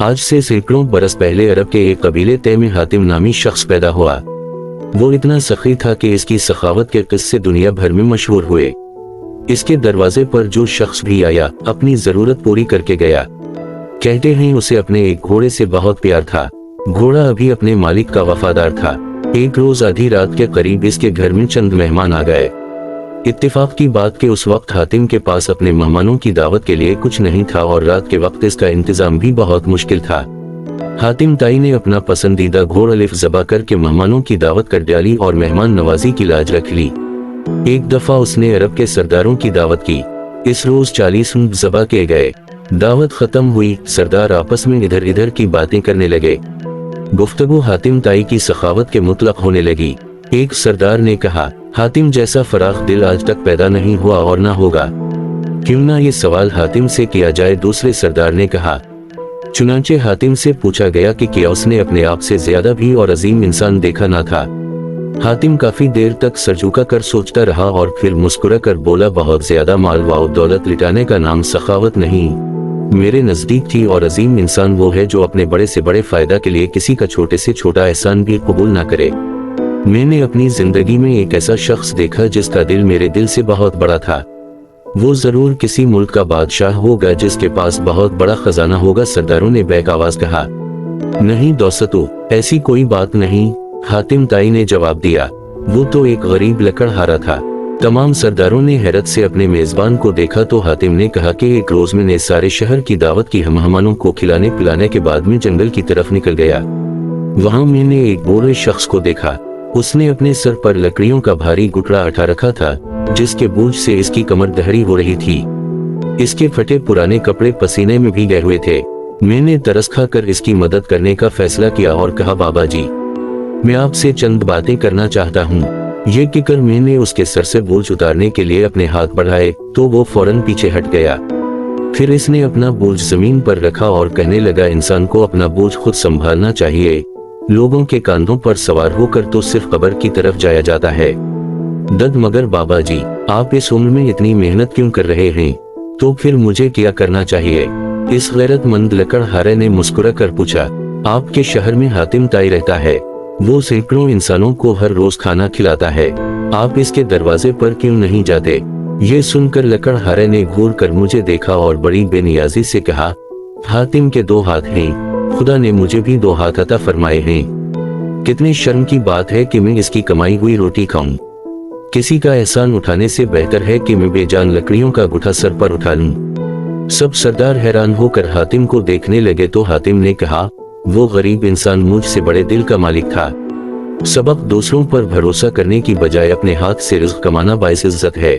آج سے سینکڑوں برس پہلے عرب کے ایک قبیلے تے میں حاتم نامی شخص پیدا ہوا۔ وہ اتنا سخی تھا کہ اس کی سخاوت کے قصے دنیا بھر میں مشہور ہوئے۔ اس کے دروازے پر جو شخص بھی آیا اپنی ضرورت پوری کر کے گیا۔ کہتے ہیں اسے اپنے ایک گھوڑے سے بہت پیار تھا۔ گھوڑا ابھی اپنے مالک کا وفادار تھا۔ ایک روز آدھی رات کے قریب اس کے گھر میں چند مہمان آ گئے۔ اتفاق کی بات کہ اس وقت حاتم کے پاس اپنے مہمانوں کی دعوت کے لیے کچھ نہیں تھا اور رات کے وقت اس کا انتظام بھی بہت مشکل تھا۔ حاتم تائی نے اپنا پسندیدہ گھوڑا الف ذبح کر کے مہمانوں کی دعوت کر ڈالی اور مہمان نوازی کی لاج رکھ لی۔ ایک دفعہ اس نے عرب کے سرداروں کی دعوت کی۔ اس روز 40 اونٹ ذبح کیے گئے۔ دعوت ختم ہوئی، سردار آپس میں ادھر ادھر کی باتیں کرنے لگے۔ گفتگو حاتم تائی کی سخاوت کے مطلق ہونے لگی۔ ایک سردار نے کہا، حاتم جیسا فراخ دل آج تک پیدا نہیں ہوا اور نہ ہوگا، کیوں نہ یہ سوال حاتم سے کیا جائے۔ دوسرے سردار نے کہا۔ چنانچہ حاتم سے پوچھا گیا کہ کیا اس نے اپنے آپ سے زیادہ بھی اور عظیم انسان دیکھا نہ تھا۔ حاتم کافی دیر تک سر جھکا کر سوچتا رہا اور پھر مسکرا کر بولا، بہت زیادہ مال و دولت لٹانے کا نام سخاوت نہیں، میرے نزدیک تھی اور عظیم انسان وہ ہے جو اپنے بڑے سے بڑے فائدہ کے لیے کسی کا چھوٹے سے چھوٹا احسان بھی قبول نہ کرے۔ میں نے اپنی زندگی میں ایک ایسا شخص دیکھا جس کا دل میرے دل سے بہت بڑا تھا۔ وہ ضرور کسی ملک کا بادشاہ ہوگا جس کے پاس بہت بڑا خزانہ ہوگا۔ سرداروں نے بیک آواز کہا، نہیں دوستو، ایسی کوئی بات نہیں۔ حاتم تائی نے جواب دیا، وہ تو ایک غریب لکڑہارا تھا۔ تمام سرداروں نے حیرت سے اپنے میزبان کو دیکھا تو حاتم نے کہا کہ ایک روز میں نے سارے شہر کی دعوت کی، مہمانوں کو کھلانے پلانے کے بعد میں جنگل کی طرف نکل گیا۔ وہاں میں نے ایک بوڑھے شخص کو دیکھا۔ اس نے اپنے سر پر لکڑیوں کا بھاری گٹھڑا اٹھا رکھا تھا جس کے بوجھ سے اس کی کمر دہری ہو رہی تھی۔ اس کے پھٹے پرانے کپڑے پسینے میں بھیگے ہوئے تھے۔ میں نے ترس کھا کر اس کی مدد کرنے کا فیصلہ کیا اور کہا، بابا جی، میں آپ سے چند باتیں کرنا چاہتا ہوں۔ یہ کہہ کر میں نے اس کے سر سے بوجھ اتارنے کے لیے اپنے ہاتھ بڑھائے تو وہ فوراً پیچھے ہٹ گیا۔ پھر اس نے اپنا بوجھ زمین پر رکھا اور کہنے لگا، انسان کو اپنا بوجھ خود سنبھالنا چاہیے، لوگوں کے کاندھوں پر سوار ہو کر تو صرف قبر کی طرف جایا جاتا ہے۔ مگر بابا جی، آپ اس عمر میں اتنی محنت کیوں کر رہے ہیں؟ تو پھر مجھے کیا کرنا چاہیے؟ اس غیرت مند لکڑہارے نے مسکرا کر پوچھا۔ آپ کے شہر میں حاتم تائی رہتا ہے، وہ سینکڑوں انسانوں کو ہر روز کھانا کھلاتا ہے، آپ اس کے دروازے پر کیوں نہیں جاتے؟ یہ سن کر لکڑہارے نے گھور کر مجھے دیکھا اور بڑی بے نیازی سے کہا، حاتم کے 2 ہاتھ ہیں، خدا نے مجھے بھی 2 ہاتھ عطا فرمائے ہیں۔ کتنی شرم کی بات ہے کہ میں اس کی کمائی ہوئی روٹی کھاؤں۔ کسی کا احسان اٹھانے سے بہتر ہے کہ میں بے جان لکڑیوں کا گٹھا سر پر اٹھا لوں۔ سب سردار حیران ہو کر حاتم کو دیکھنے لگے تو حاتم نے کہا، وہ غریب انسان مجھ سے بڑے دل کا مالک تھا۔ سبق دوسروں پر بھروسہ کرنے کی بجائے اپنے ہاتھ سے رزق کمانا باعث عزت ہے۔